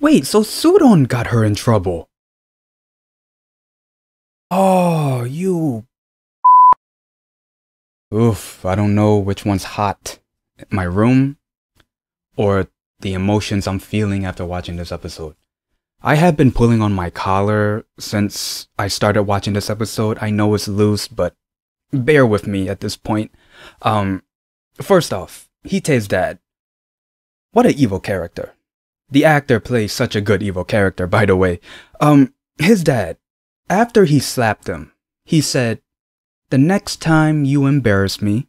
Wait, so Sudon got her in trouble. Oh, you... Oof, I don't know which one's hot. My room or the emotions I'm feeling after watching this episode. I have been pulling on my collar since I started watching this episode. I know it's loose, but bear with me at this point. First off, Hee-tae's dad. What an evil character. The actor plays such a good evil character, by the way. His dad, after he slapped him, he said, "The next time you embarrass me,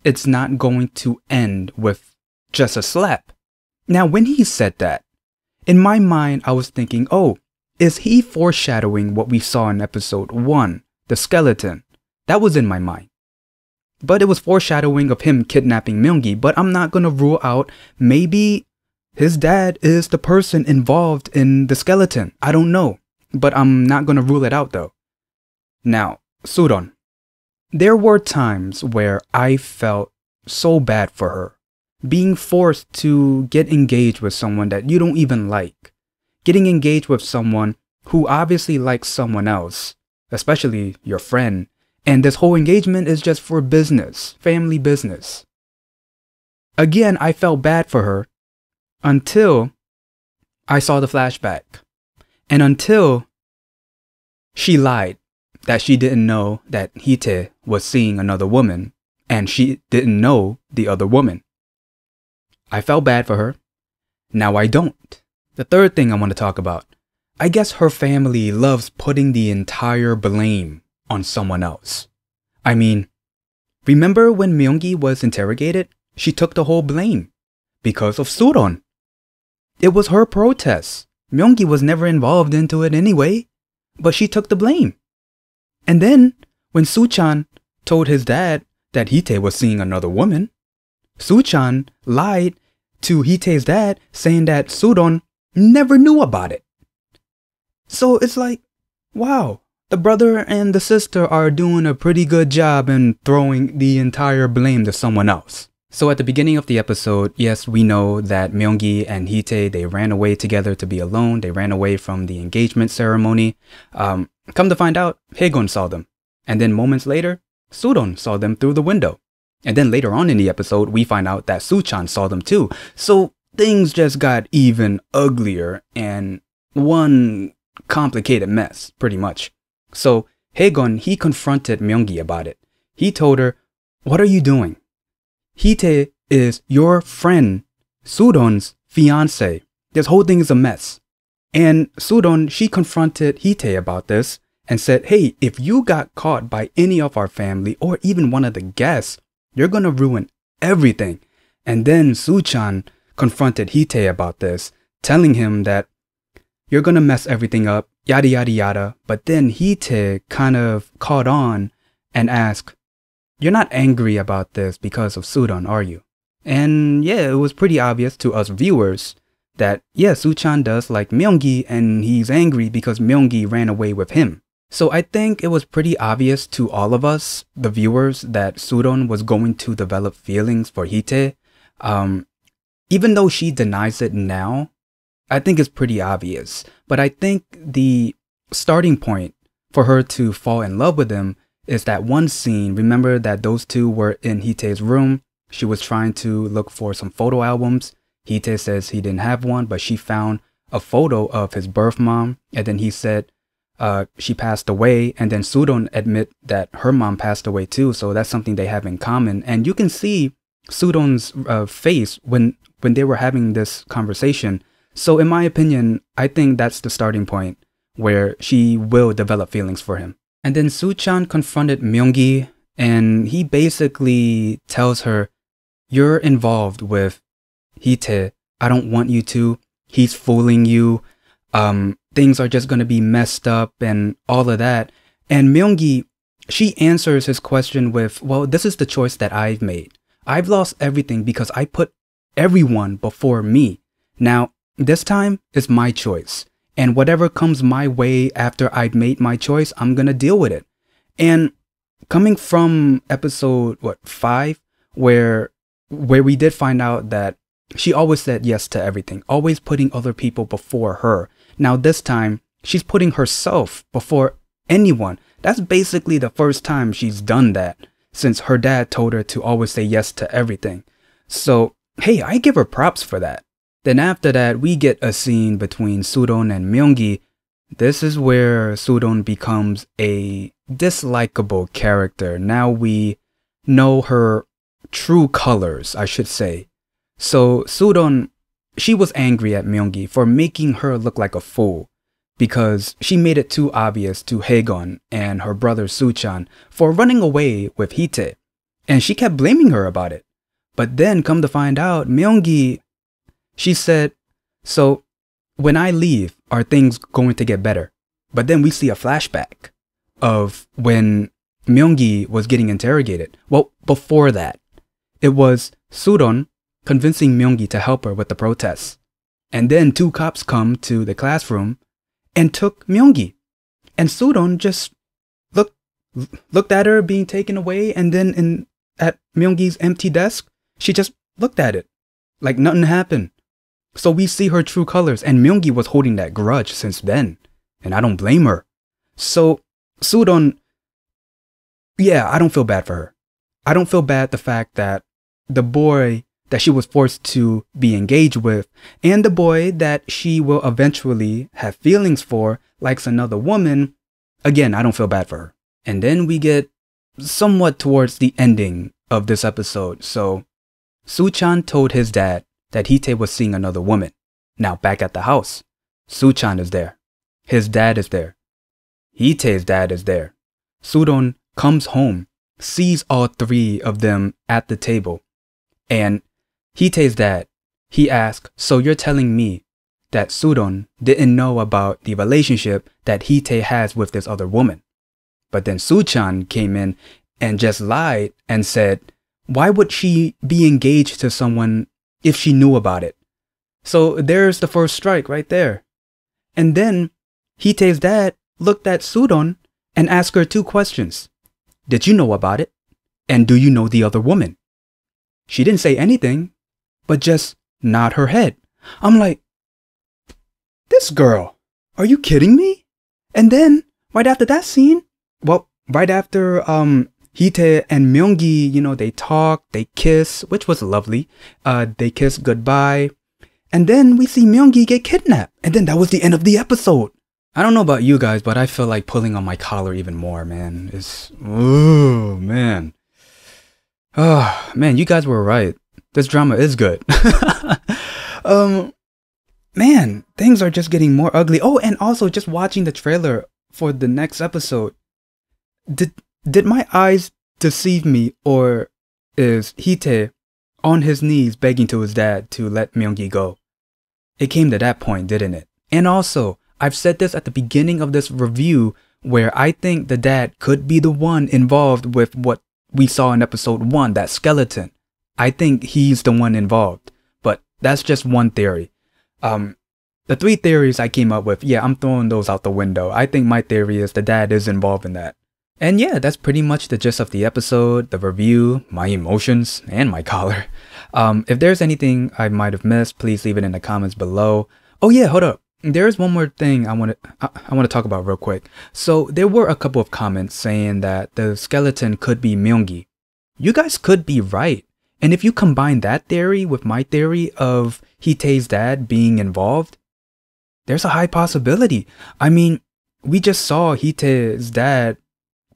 it's not going to end with just a slap." Now, when he said that, in my mind, I was thinking, oh, is he foreshadowing what we saw in episode 1, the skeleton? That was in my mind. But it was foreshadowing of him kidnapping Myeong Hee, but I'm not going to rule out maybe his dad is the person involved in the skeleton. I don't know, but I'm not going to rule it out though. Now, Sudon. There were times where I felt so bad for her. Being forced to get engaged with someone that you don't even like. Getting engaged with someone who obviously likes someone else, especially your friend. And this whole engagement is just for business, family business. Again, I felt bad for her until I saw the flashback. And until she lied that she didn't know that Hee-tae was seeing another woman and she didn't know the other woman. I felt bad for her. Now I don't. The third thing I want to talk about. I guess her family loves putting the entire blame on someone else. I mean, remember when Myeong Hee was interrogated? She took the whole blame because of Sudon. It was her protest. Myeong Hee was never involved into it anyway, but she took the blame. And then when Soo Chan told his dad that Hee-tae was seeing another woman, Soo Chan lied to Hee-tae's dad saying that Sudon never knew about it. So it's like, wow, the brother and the sister are doing a pretty good job in throwing the entire blame to someone else. So at the beginning of the episode, yes, we know that Myeong Hee and Hee-tae, they ran away together to be alone. They ran away from the engagement ceremony. Come to find out, Haegon saw them. And then moments later, Sudon saw them through the window. And then later on in the episode, we find out that Soo Chan saw them too. So things just got even uglier and one complicated mess, pretty much. So Haegon, he confronted Myeong Hee about it. He told her, "What are you doing? Hee-tae is your friend, Sudon's fiance. This whole thing is a mess." And Sudon, she confronted Hee-tae about this and said, "Hey, if you got caught by any of our family or even one of the guests, you're gonna ruin everything." And then Soo Chan confronted Hee-tae about this, telling him that you're gonna mess everything up, yada yada yada. But then Hee-tae kind of caught on and asked, "You're not angry about this because of Sudon, are you?" And yeah, it was pretty obvious to us viewers that yeah, Soo Chan does like Myeong Hee and he's angry because Myeong Hee ran away with him. So I think it was pretty obvious to all of us, the viewers, that Sudon was going to develop feelings for Hee-tae. Even though she denies it now, I think it's pretty obvious. But I think the starting point for her to fall in love with him is that one scene. Remember that those two were in Hee-tae's room. She was trying to look for some photo albums. Hee-tae says he didn't have one, but she found a photo of his birth mom. And then he said she passed away. And then Sudon admit that her mom passed away too. So that's something they have in common. And you can see Sudon's face when they were having this conversation. So in my opinion, I think that's the starting point where she will develop feelings for him. And then Soo Chan confronted Myeong Hee and he basically tells her, "You're involved with Hee-tae. I don't want you to. He's fooling you. Things are just going to be messed up and all of that." And Myeong Hee, she answers his question with, "Well, this is the choice that I've made. I've lost everything because I put everyone before me. Now, this time is my choice. And whatever comes my way after I've made my choice, I'm going to deal with it." And coming from episode 5, where we did find out that she always said yes to everything, always putting other people before her. Now this time, she's putting herself before anyone. That's basically the first time she's done that since her dad told her to always say yes to everything. So, hey, I give her props for that. Then after that, we get a scene between Soo-Ryeon and Myeong Hee. This is where Soo-Ryeon becomes a dislikable character. Now we know her true colors, I should say. So Soo-Ryeon, she was angry at Myeong Hee for making her look like a fool because she made it too obvious to Haegon and her brother Soo Chan for running away with Hee Tae, and she kept blaming her about it. But then come to find out, Myeong Hee, she said, so when I leave, are things going to get better? But then we see a flashback of when Myeong Hee was getting interrogated. Well, before that, it was Soo-Ryeon convincing Myeong Hee to help her with the protests. And then 2 cops come to the classroom and took Myeong Hee. And Soo-Ryeon just looked at her being taken away, and then at Myeong Hee's empty desk, she just looked at it like nothing happened. So we see her true colors, and Myeong Hee was holding that grudge since then, and I don't blame her. So Soo-Ryeon, yeah, I don't feel bad for her. I don't feel bad the fact that the boy that she was forced to be engaged with and the boy that she will eventually have feelings for likes another woman. Again, I don't feel bad for her. And then we get somewhat towards the ending of this episode. So Soo Chan told his dad that Hee Tae was seeing another woman. Now back at the house, Soo Chan is there. His dad is there. Hee Tae's dad is there. Soo-Ryeon comes home, sees all 3 of them at the table. And Hee Tae's dad, he asks, so you're telling me that Soo-Ryeon didn't know about the relationship that Hee Tae has with this other woman? But then Soo Chan came in and just lied and said, why would she be engaged to someone if she knew about it? So there's the first strike right there. And then Hee Tae's dad looked at Soo-Ryeon and asked her 2 questions. Did you know about it? And do you know the other woman? She didn't say anything, but just nod her head. I'm like, this girl, are you kidding me? And then right after that scene, well, right after Hee Tae and Myeong Hee, you know, they talk, they kiss, which was lovely. They kiss goodbye. And then we see Myeong Hee get kidnapped. And then that was the end of the episode. I don't know about you guys, but I feel like pulling on my collar even more, man. Oh, man. Oh, man, you guys were right. This drama is good. Man, things are just getting more ugly. Oh, and also just watching the trailer for the next episode. Did my eyes deceive me, or is Hee Tae on his knees begging to his dad to let Myeong Hee go? It came to that point, didn't it? And also, I've said this at the beginning of this review, where I think the dad could be the one involved with what we saw in episode 1, that skeleton. I think he's the one involved, but that's just one theory. The 3 theories I came up with, yeah, I'm throwing those out the window. I think my theory is the dad is involved in that. And yeah, that's pretty much the gist of the episode, the review, my emotions, and my collar. If there's anything I might have missed, please leave it in the comments below. Oh yeah, hold up. There's one more thing I want to talk about real quick. So there were a couple of comments saying that the skeleton could be Myeong Hee. You guys could be right. And if you combine that theory with my theory of Hee Tae's dad being involved, there's a high possibility. I mean, we just saw Hee Tae's dad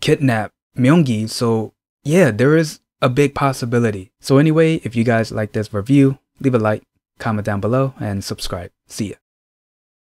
kidnap Myeong Hee, so yeah, there is a big possibility. So anyway, if you guys like this review, leave a like, comment down below, and subscribe. See ya.